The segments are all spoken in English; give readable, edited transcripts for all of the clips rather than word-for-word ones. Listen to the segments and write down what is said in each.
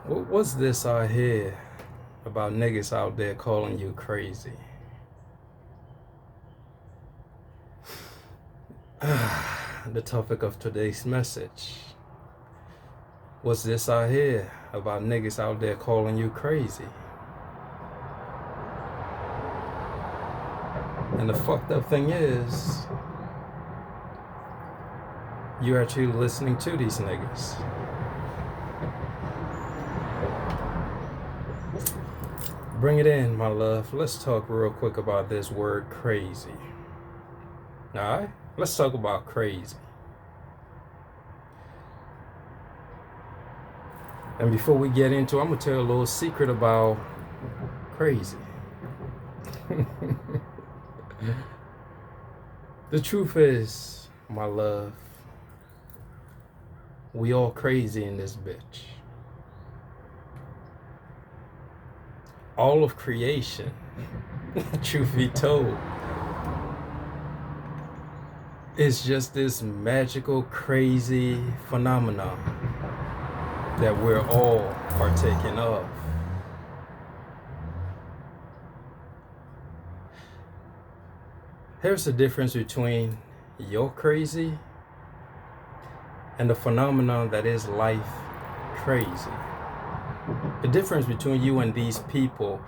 What's this I hear about niggas out there calling you crazy? The topic of today's message. What's this I hear about niggas out there calling you crazy? And the fucked up thing is, you're actually listening to these niggas. Bring it in, my love. Let's talk real quick about this word crazy. Alright? Let's talk about crazy. And before we get into it, I'm going to tell you a little secret about crazy. The truth is, my love, we all crazy in this bitch. All of creation, truth be told, is just this magical, crazy phenomenon that we're all partaking of. Here's the difference between your crazy and the phenomenon that is life crazy. The difference between you and these people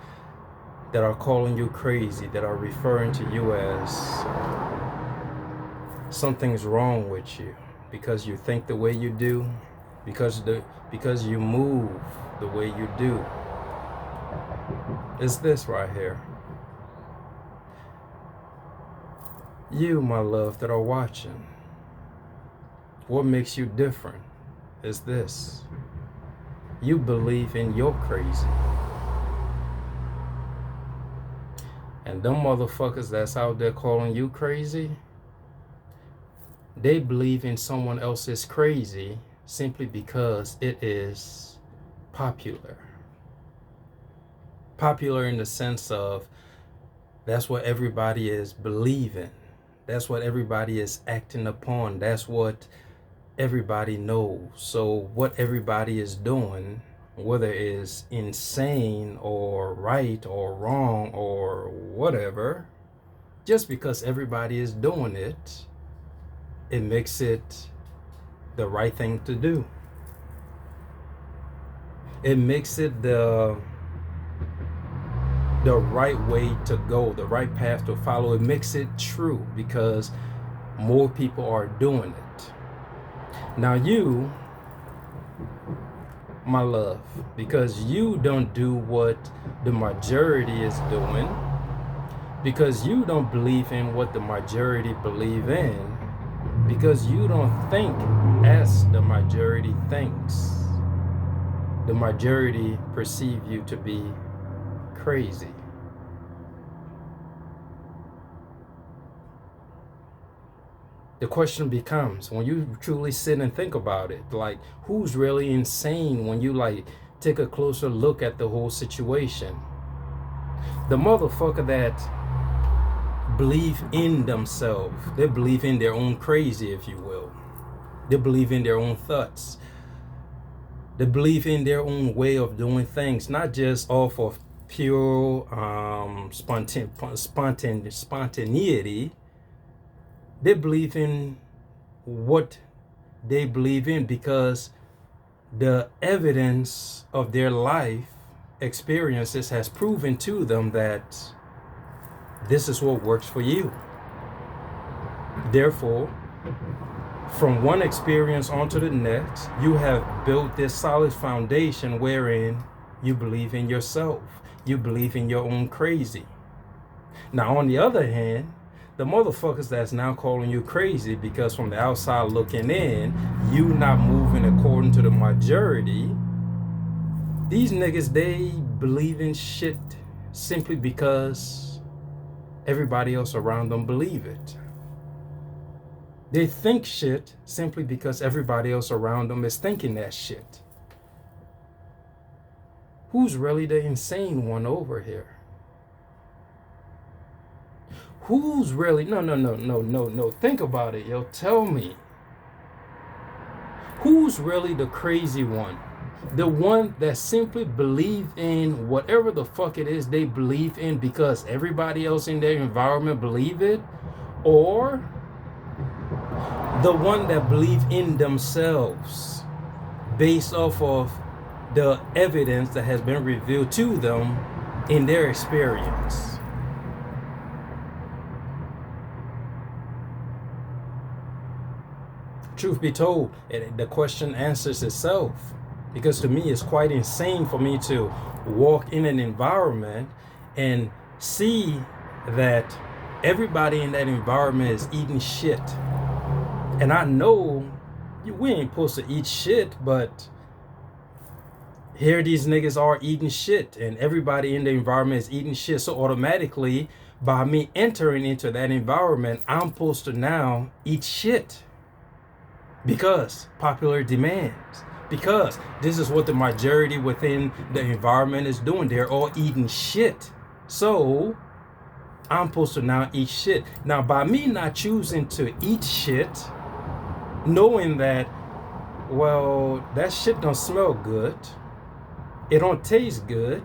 that are calling you crazy, that are referring to you as something's wrong with you because you think the way you do, because you move the way you do, is this right here. You, my love, that are watching, what makes you different is this. You believe in your crazy. And them motherfuckers that's out there calling you crazy, they believe in someone else's crazy simply because it is popular. Popular in the sense of that's what everybody is believing. That's what everybody is acting upon. That's what everybody knows. So what everybody is doing, whether it's insane or right or wrong or whatever, just because everybody is doing it, it makes it the right thing to do. It makes it the right way to go, the right path to follow. It makes it true because more people are doing it. Now you, my love, because you don't do what the majority is doing, because you don't believe in what the majority believe in, because you don't think as the majority thinks, the majority perceive you to be crazy. The question becomes, when you truly sit and think about it, like, who's really insane when you like take a closer look at the whole situation? The motherfucker that believe in themselves, they believe in their own crazy, if you will. They believe in their own thoughts. They believe in their own way of doing things, not just off of pure spontaneity. They believe in what they believe in because the evidence of their life experiences has proven to them that this is what works for you. Therefore, from one experience onto the next, you have built this solid foundation wherein you believe in yourself. You believe in your own crazy. Now, on the other hand, the motherfuckers that's now calling you crazy because from the outside looking in, you not moving according to the majority, these niggas, they believe in shit simply because everybody else around them believe it. They think shit simply because everybody else around them is thinking that shit. Who's really the insane one over here? Who's really, no. Think about it, yo. Tell me. Who's really the crazy one? The one that simply believe in whatever the fuck it is they believe in because everybody else in their environment believe it, or the one that believe in themselves based off of the evidence that has been revealed to them in their experience. Truth be told, the question answers itself, because to me it's quite insane for me to walk in an environment and see that everybody in that environment is eating shit. And I know we ain't supposed to eat shit, but here these niggas are eating shit, and everybody in the environment is eating shit. So automatically, by me entering into that environment, I'm supposed to now eat shit. Because popular demands. Because this is what the majority within the environment is doing. They're all eating shit. So I'm supposed to now eat shit. Now, by me not choosing to eat shit, knowing that, well, that shit don't smell good, it don't taste good,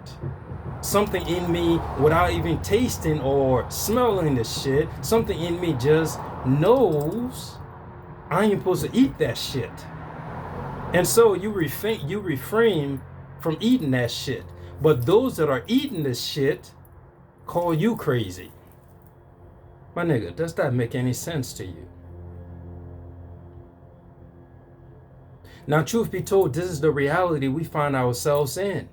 something in me, without even tasting or smelling the shit, something in me just knows I ain't supposed to eat that shit. And so you refrain from eating that shit. But those that are eating this shit call you crazy. My nigga, does that make any sense to you? Now, truth be told, this is the reality we find ourselves in.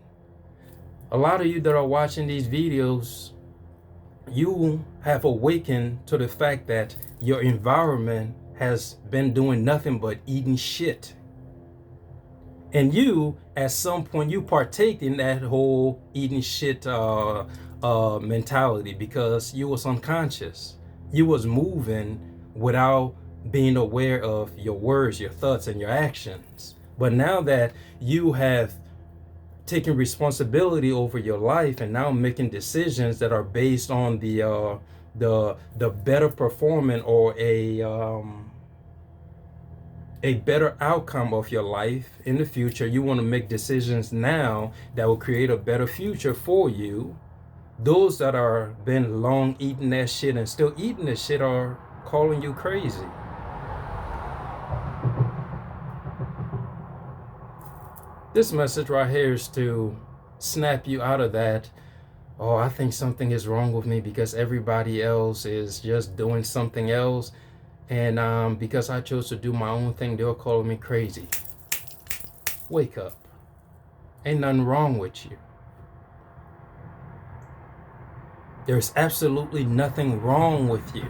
A lot of you that are watching these videos, you have awakened to the fact that your environment has been doing nothing but eating shit. And you, at some point, you partake in that whole eating shit mentality because you was unconscious. You was moving without being aware of your words, your thoughts, and your actions. But now that you have taken responsibility over your life and now making decisions that are based on the better performance or a better outcome of your life in the future, you want to make decisions now that will create a better future for you. Those that are been long eating that shit and still eating that shit are calling you crazy. This message right here is to snap you out of that, oh, I think something is wrong with me because everybody else is just doing something else. And because I chose to do my own thing, they'll call me crazy. Wake up. Ain't nothing wrong with you. There's absolutely nothing wrong with you.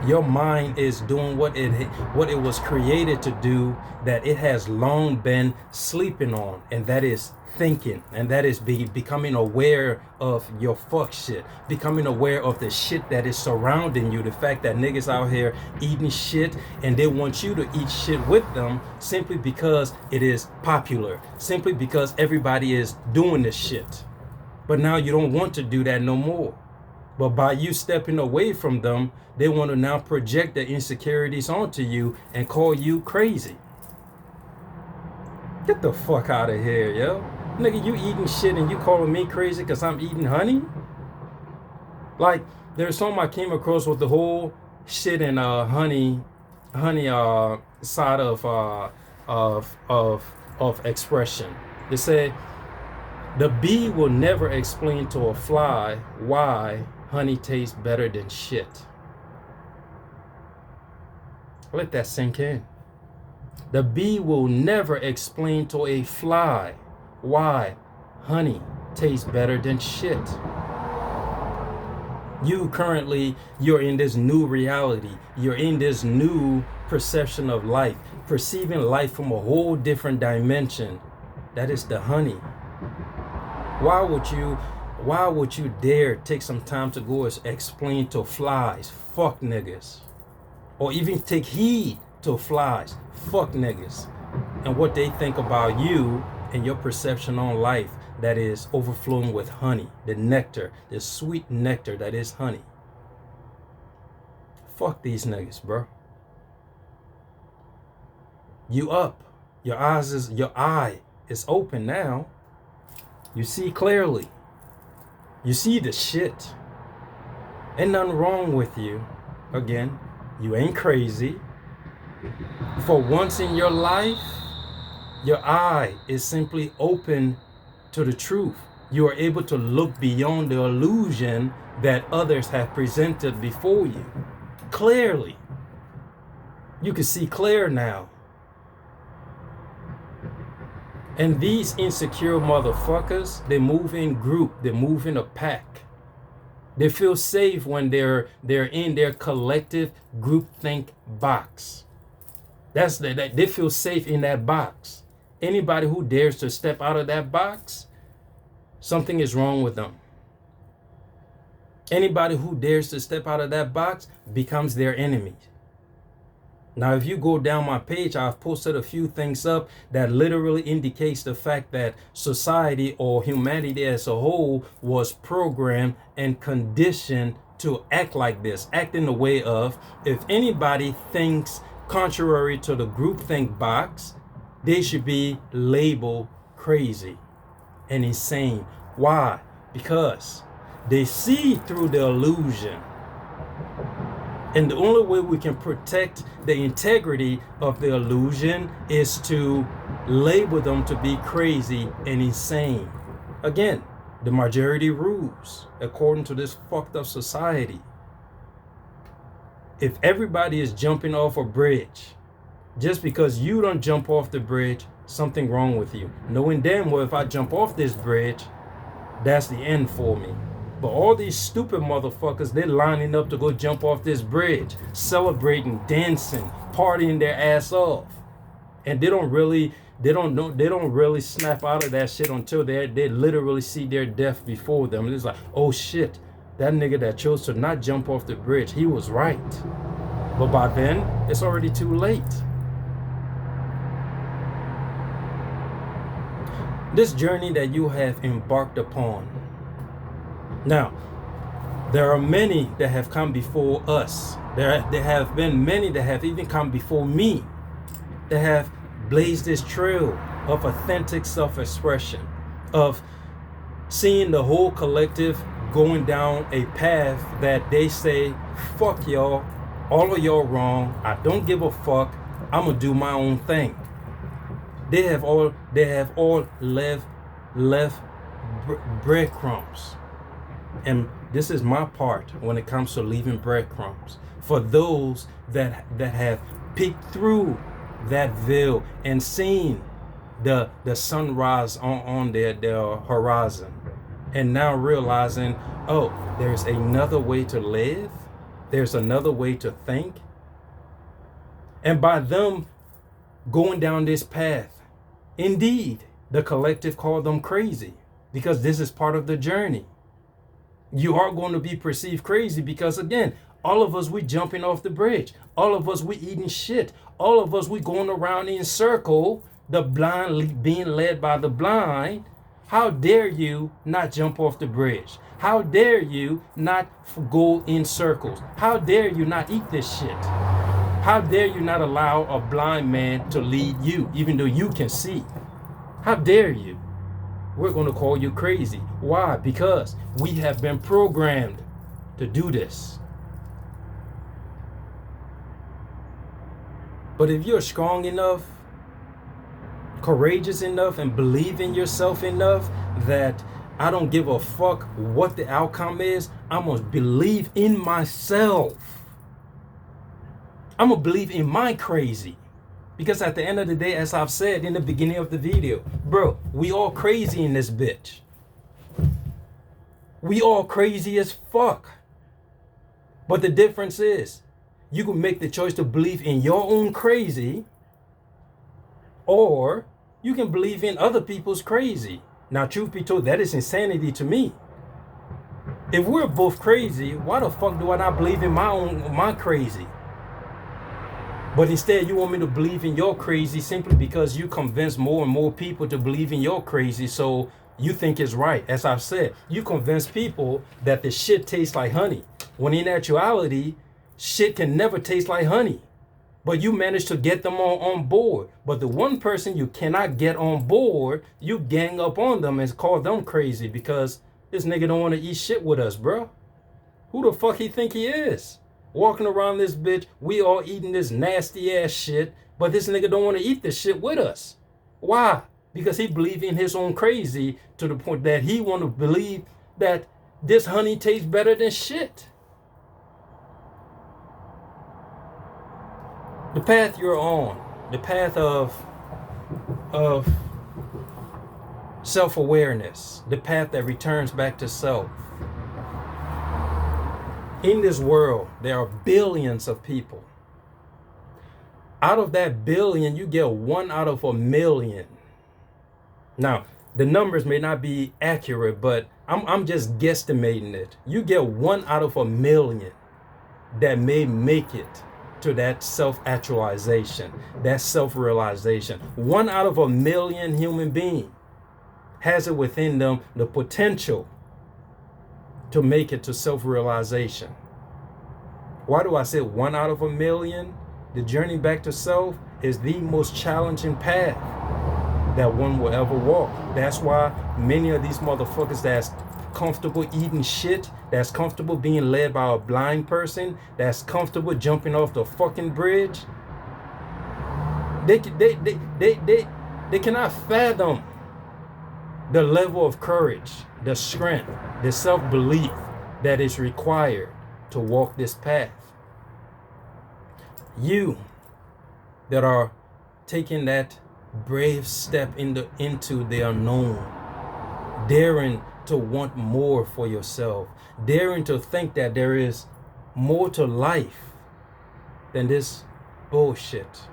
Your mind is doing what it was created to do, that it has long been sleeping on, and that is thinking, and that is becoming aware of your fuck shit, becoming aware of the shit that is surrounding you, the fact that niggas out here eating shit and they want you to eat shit with them simply because it is popular, simply because everybody is doing this shit. But now you don't want to do that no more. But by you stepping away from them, they want to now project their insecurities onto you and call you crazy. Get the fuck out of here, yo. Nigga, you eating shit and you calling me crazy because I'm eating honey? Like, there's something I came across with the whole shit and honey side of expression. They said the bee will never explain to a fly why honey tastes better than shit. Let that sink in. The bee will never explain to a fly why honey tastes better than shit. You're in this new reality. You're in this new perception of life, perceiving life from a whole different dimension. That is the honey. Why would you dare take some time to go and explain to flies, fuck niggas? Or even take heed to flies, fuck niggas, and what they think about you and your perception on life that is overflowing with honey, the nectar, the sweet nectar that is honey. Fuck these niggas, bro. You up. Your eye is open now. You see clearly. You see the shit. Ain't nothing wrong with you. Again, you ain't crazy. For once in your life, your eye is simply open to the truth. You are able to look beyond the illusion that others have presented before you. Clearly. You can see clear now. And these insecure motherfuckers, they move in group, they move in a pack. They feel safe when they're in their collective groupthink box. They feel safe in that box. Anybody who dares to step out of that box, something is wrong with them. Anybody who dares to step out of that box becomes their enemy. Now, if you go down my page, I've posted a few things up that literally indicates the fact that society or humanity as a whole was programmed and conditioned to act like this, act in the way of, if anybody thinks contrary to the groupthink box, they should be labeled crazy and insane. Why? Because they see through the illusion. And the only way we can protect the integrity of the illusion is to label them to be crazy and insane. Again, the majority rules according to this fucked up society. If everybody is jumping off a bridge, just because you don't jump off the bridge, something wrong with you. Knowing damn well if I jump off this bridge, that's the end for me. But all these stupid motherfuckers, they're lining up to go jump off this bridge, celebrating, dancing, partying their ass off. And they don't really snap out of that shit until they literally see their death before them. And it's like, oh shit, that nigga that chose to not jump off the bridge, he was right. But by then, it's already too late. This journey that you have embarked upon. Now, there are many that have come before us. There have been many that have even come before me that have blazed this trail of authentic self-expression, of seeing the whole collective going down a path that they say, fuck y'all, all of y'all wrong, I don't give a fuck, I'm gonna do my own thing. They have all left breadcrumbs. And this is my part when it comes to leaving breadcrumbs. For those that have peeked through that veil and seen the sunrise on their horizon, and now realizing, oh, there's another way to live, there's another way to think. And by them going down this path, indeed, the collective called them crazy, because this is part of the journey. You are going to be perceived crazy because, again, all of us, we jumping off the bridge. All of us, we eating shit. All of us, we going around in circle, the blind being led by the blind. How dare you not jump off the bridge? How dare you not go in circles? How dare you not eat this shit? How dare you not allow a blind man to lead you, even though you can see? How dare you? We're going to call you crazy. Why? Because we have been programmed to do this. But if you're strong enough, courageous enough, and believe in yourself enough that I don't give a fuck what the outcome is, I'm going to believe in myself. I'm going to believe in my crazy. Because at the end of the day, as I've said in the beginning of the video, bro, we all crazy in this bitch. We all crazy as fuck. But the difference is, you can make the choice to believe in your own crazy, or you can believe in other people's crazy. Now, truth be told, that is insanity to me. If we're both crazy, why the fuck do I not believe in my crazy? But instead, you want me to believe in your crazy simply because you convince more and more people to believe in your crazy, so you think it's right. As I've said, you convince people that the shit tastes like honey, when in actuality, shit can never taste like honey. But you manage to get them on board. But the one person you cannot get on board, you gang up on them and call them crazy because this nigga don't want to eat shit with us, bro. Who the fuck he think he is? Walking around this bitch, we all eating this nasty ass shit, but this nigga don't want to eat this shit with us. Why? Because he believe in his own crazy to the point that he want to believe that this honey tastes better than shit. The path you're on, the path of self-awareness, the path that returns back to self. In this world, there are billions of people. Out of that billion, you get 1 out of 1,000,000. Now, the numbers may not be accurate, but I'm just guesstimating it. You get 1 out of 1,000,000 that may make it to that self-actualization, that self-realization. 1 out of 1,000,000 human beings has it within them the potential to make it to self-realization. Why do I say 1 out of 1,000,000? The journey back to self is the most challenging path that one will ever walk. That's why many of these motherfuckers that's comfortable eating shit, that's comfortable being led by a blind person, that's comfortable jumping off the fucking bridge, they cannot fathom the level of courage, the strength, the self-belief that is required to walk this path. You that are taking that brave step into the unknown, daring to want more for yourself, daring to think that there is more to life than this bullshit.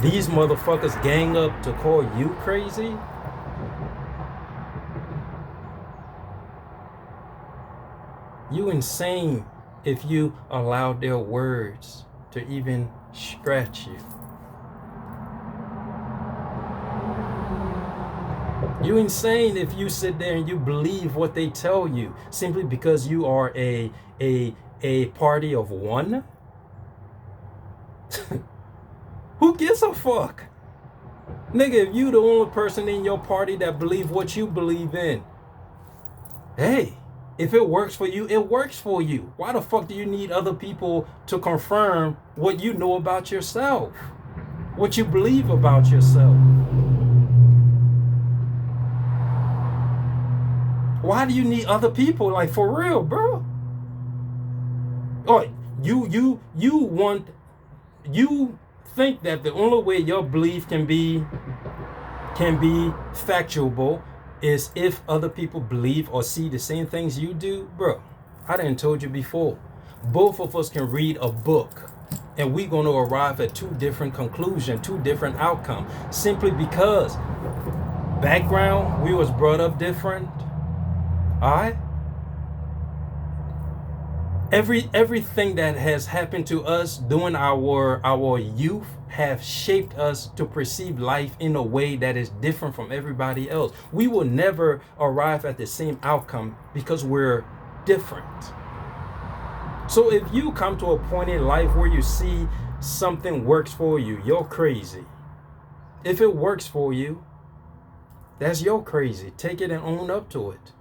These motherfuckers gang up to call you crazy. You insane if you allow their words to even scratch you. You insane if you sit there and you believe what they tell you simply because you are a party of one. Who gives a fuck? Nigga, if you the only person in your party that believe what you believe in, hey, if it works for you, it works for you. Why the fuck do you need other people to confirm what you know about yourself? What you believe about yourself? Why do you need other people? Like, for real, bro? Oh, you think that the only way your belief can be factual is if other people believe or see the same things you do? Bro, I done told you before. Both of us can read a book and we're going to arrive at two different conclusions, two different outcomes, simply because background, we was brought up different. All right? Everything that has happened to us during our youth have shaped us to perceive life in a way that is different from everybody else. We will never arrive at the same outcome because we're different. So if you come to a point in life where you see something works for you, you're crazy. If it works for you, that's your crazy. Take it and own up to it.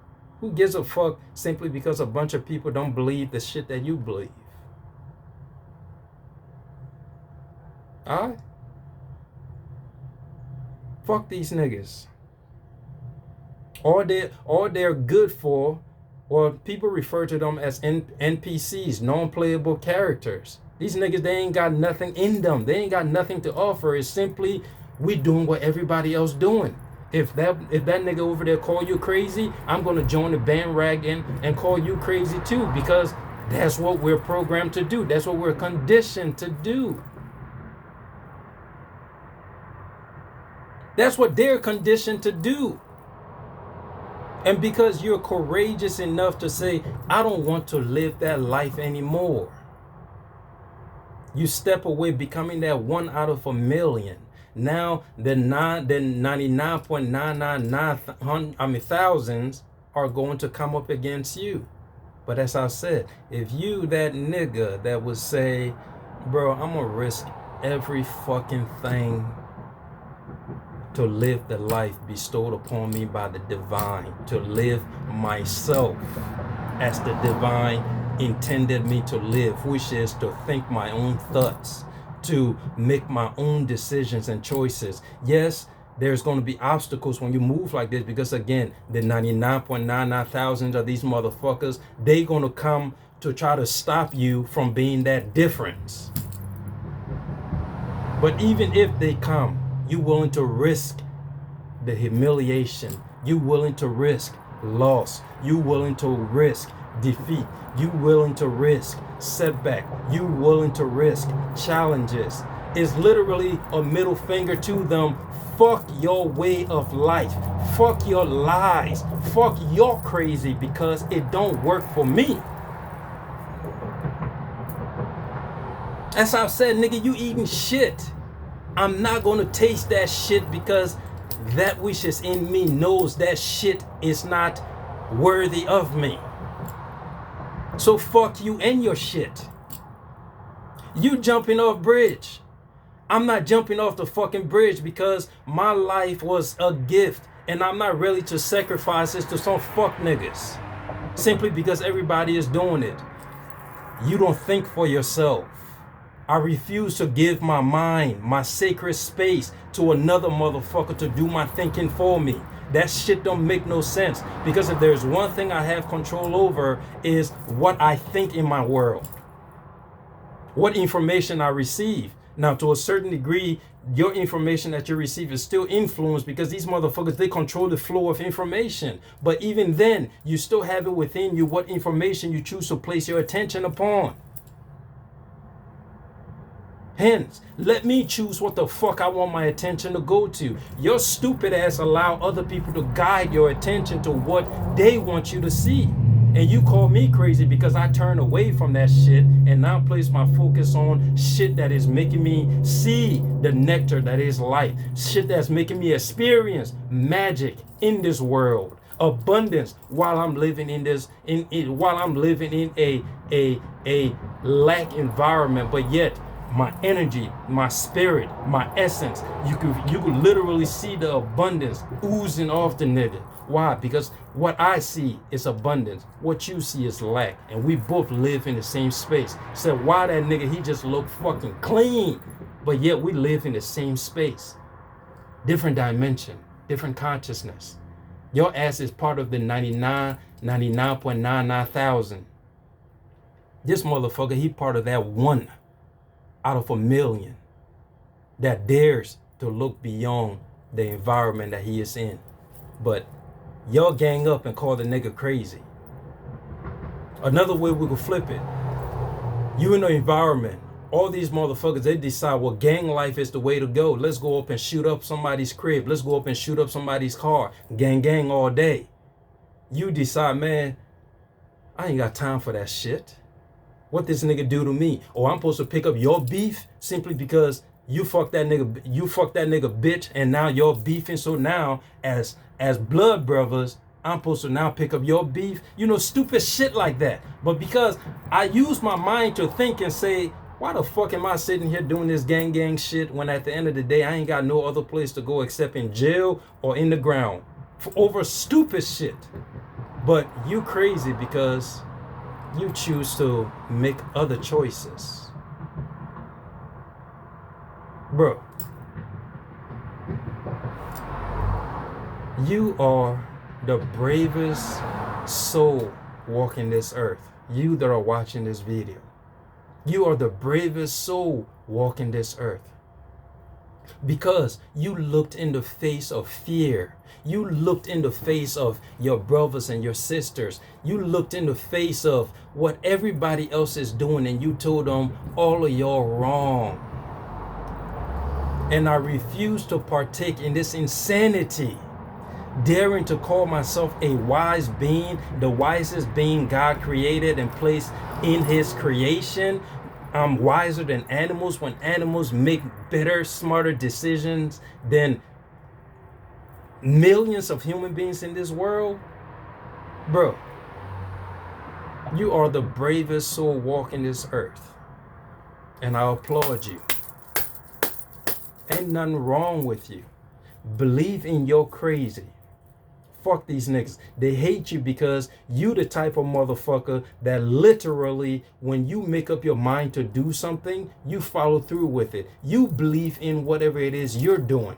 Who gives a fuck simply because a bunch of people don't believe the shit that you believe? Alright? Fuck these niggas. All they're good for, or people refer to them as NPCs, non-playable characters. These niggas, they ain't got nothing in them. They ain't got nothing to offer. It's simply, we doing what everybody else doing. If that nigga over there call you crazy, I'm gonna join the bandwagon and call you crazy too, because that's what we're programmed to do. That's what we're conditioned to do. That's what they're conditioned to do. And because you're courageous enough to say, I don't want to live that life anymore, you step away, becoming that 1 out of 1,000,000. Now the 99.999 thousands are going to come up against you. But as I said, if you that nigga that would say, Bro, I'm gonna risk every fucking thing to live the life bestowed upon me by the divine, to live myself as the divine intended me to live, which is to think my own thoughts, to make my own decisions and choices. Yes, there's going to be obstacles when you move like this, because again, the 99.99 thousands of these motherfuckers, they going to come to try to stop you from being that difference. But even if they come, you willing to risk the humiliation, you willing to risk loss, you willing to risk defeat, you willing to risk setback, you willing to risk challenges. It's literally a middle finger to them. Fuck your way of life, fuck your lies, fuck your crazy, because it don't work for me. As I've said, nigga, you eating shit. I'm not gonna taste that shit, because that which is in me knows that shit is not worthy of me. So fuck you and your shit. You jumping off bridge. I'm not jumping off the fucking bridge, because my life was a gift and I'm not ready to sacrifice this to some fuck niggas simply because everybody is doing it. You don't think for yourself. I refuse to give my mind, my sacred space, to another motherfucker to do my thinking for me. That shit don't make no sense, because if there's one thing I have control over, is what I think in my world, what information I receive. Now, to a certain degree, your information that you receive is still influenced, because these motherfuckers, they control the flow of information. But even then, you still have it within you what information you choose to place your attention upon. Hence, let me choose what the fuck I want my attention to go to. Your stupid ass allow other people to guide your attention to what they want you to see. And you call me crazy because I turn away from that shit and now place my focus on shit that is making me see the nectar that is life. Shit that's making me experience magic in this world. Abundance while I'm living in this, while I'm living in a lack environment, but yet my energy, my spirit, my essence, you could literally see the abundance oozing off the nigga. Why? Because what I see is abundance, what you see is lack, and we both live in the same space. So why that nigga, he just look fucking clean, but yet we live in the same space. Different dimension, different consciousness. Your ass is part of the 99.99 thousand. This motherfucker, he part of that one out of a million that dares to look beyond the environment that he is in. But y'all gang up and call the nigga crazy. Another way we could flip it, you in the environment, all these motherfuckers, they decide, well, gang life is the way to go. Let's go up and shoot up somebody's crib. Let's go up and shoot up somebody's car. Gang all day. You decide, man, I ain't got time for that shit. What this nigga do to me? Or I'm supposed to pick up your beef simply because you fucked that nigga bitch, and now you're beefing. So now as blood brothers, I'm supposed to now pick up your beef. You know, stupid shit like that. But because I use my mind to think and say, why the fuck am I sitting here doing this gang shit when at the end of the day I ain't got no other place to go except in jail or in the ground for over stupid shit. But you crazy because you choose to make other choices. Bro, you are the bravest soul walking this earth. You that are watching this video, you are the bravest soul walking this earth. Because you looked in the face of fear. You looked in the face of your brothers and your sisters. You looked in the face of what everybody else is doing, and you told them, all of y'all wrong. And I refuse to partake in this insanity. Daring to call myself a wise being, the wisest being God created and placed in his creation. I'm wiser than animals when animals make better, smarter decisions than millions of human beings in this world. Bro, you are the bravest soul walking this earth. And I applaud you. Ain't nothing wrong with you. Believe in your crazy. Fuck these niggas. They hate you because you the type of motherfucker that literally, when you make up your mind to do something, you follow through with it. You believe in whatever it is you're doing.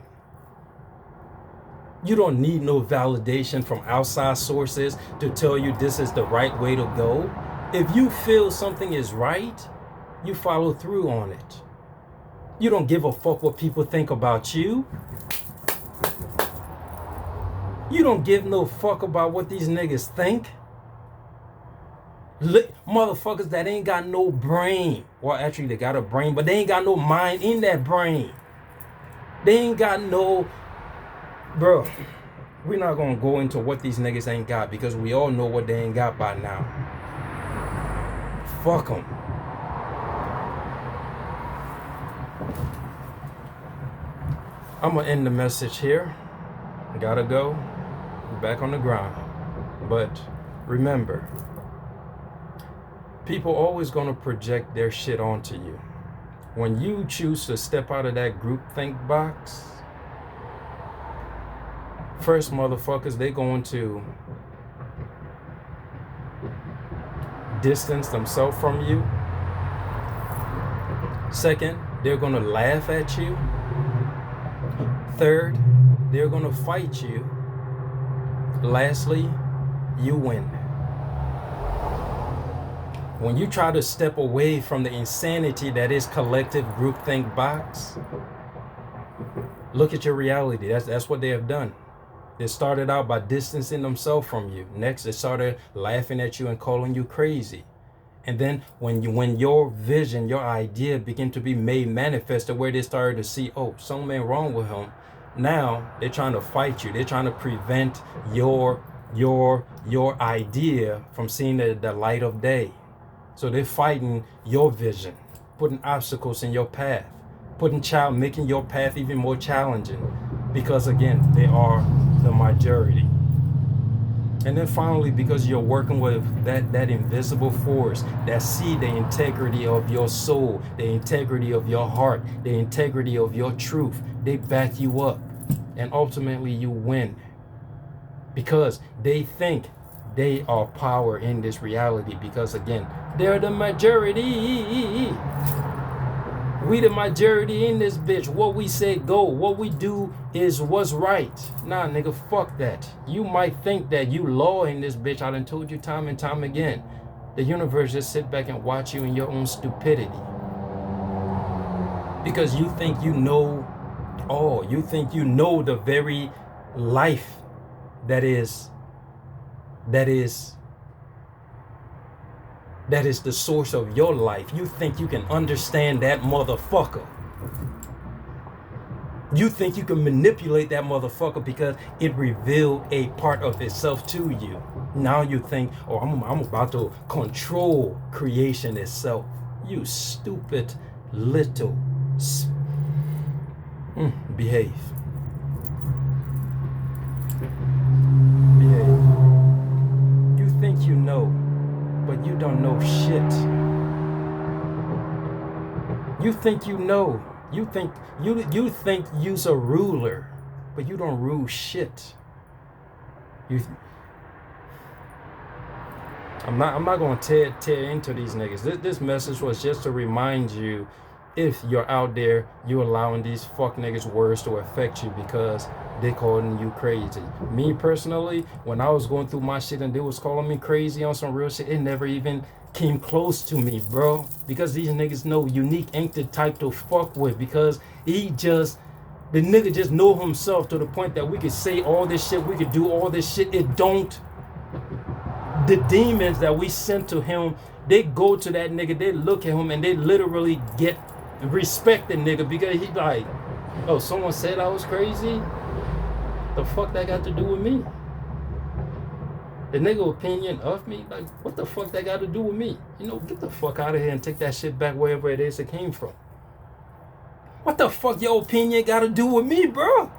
You don't need no validation from outside sources to tell you this is the right way to go. If you feel something is right, you follow through on it. You don't give a fuck what people think about you. You don't give no fuck about what these niggas think. Motherfuckers that ain't got no brain. Well, actually, they got a brain, but they ain't got no mind in that brain. They ain't got no... Bro, we're not gonna go into what these niggas ain't got because we all know what they ain't got by now. Fuck them. I'm gonna end the message here. Gotta go. Back on the ground. But remember, people always gonna project their shit onto you. When you choose to step out of that groupthink box, first, motherfuckers, they going to distance themselves from you. Second, they're going to laugh at you. Third, they're going to fight you. Lastly, you win. When you try to step away from the insanity that is collective groupthink box, look at your reality. That's what they have done. They started out by distancing themselves from you. Next, they started laughing at you and calling you crazy. And then when your vision, your idea began to be made manifest, where they started to see, oh, something wrong with him. Now they're trying to fight you. They're trying to prevent your idea from seeing the light of day. So they're fighting your vision, putting obstacles in your path, making your path even more challenging, because again, they are the majority. And then finally, because you're working with that invisible force that see the integrity of your soul, the integrity of your heart, the integrity of your truth, they back you up. And ultimately you win. Because they think they are power in this reality. Because again, they're the majority. We the majority in this bitch. What we say go. What we do is what's right. Nah, nigga, fuck that. You might think that you law in this bitch. I done told you time and time again. The universe just sit back and watch you in your own stupidity. Because you think you know all. You think you know the very life that is the source of your life. You think you can understand that motherfucker. You think you can manipulate that motherfucker because it revealed a part of itself to you. Now you think, oh, I'm about to control creation itself. You stupid little... behave. Behave. You think you know, but you don't know shit. You think you know. You think you's a ruler, but you don't rule shit. I'm not gonna tear into these niggas. This message was just to remind you, if you're out there, you allowing these fuck niggas words to affect you because they calling you crazy. Me personally, when I was going through my shit and they was calling me crazy on some real shit, it never even came close to me, bro. Because these niggas know Unique ain't the type to fuck with, because the nigga just know himself to the point that we could say all this shit, we could do all this shit. It don't. The demons that we sent to him, they go to that nigga, they look at him and they literally get respect the nigga because he like, oh, someone said I was crazy? The fuck that got to do with me? The nigga opinion of me? Like, what the fuck that got to do with me? You know, get the fuck out of here and take that shit back wherever it is it came from. What the fuck your opinion got to do with me, bro?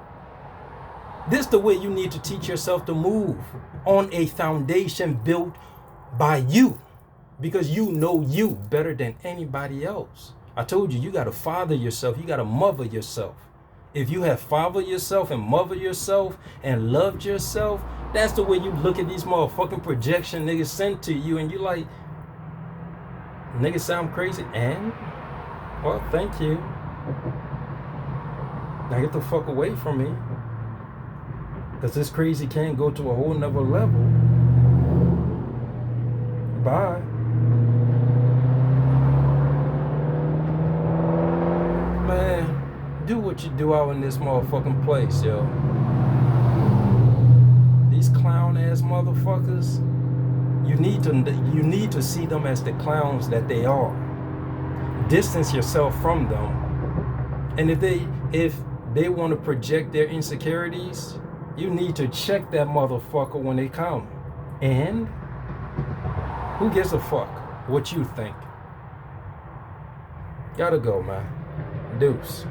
This the way you need to teach yourself to move, on a foundation built by you, because you know you better than anybody else. I told you, you got to father yourself. You got to mother yourself. If you have fathered yourself and mothered yourself and loved yourself, that's the way you look at these motherfucking projection niggas sent to you, and you like, niggas sound crazy. And, well, thank you. Now get the fuck away from me. Because this crazy can't go to a whole nother level. Bye. Man, do what you do out in this motherfucking place, yo. These clown ass motherfuckers, you need to see them as the clowns that they are. Distance yourself from them. And if they want to project their insecurities, you need to check that motherfucker when they come. And who gives a fuck what you think? Gotta go, man. Deuce.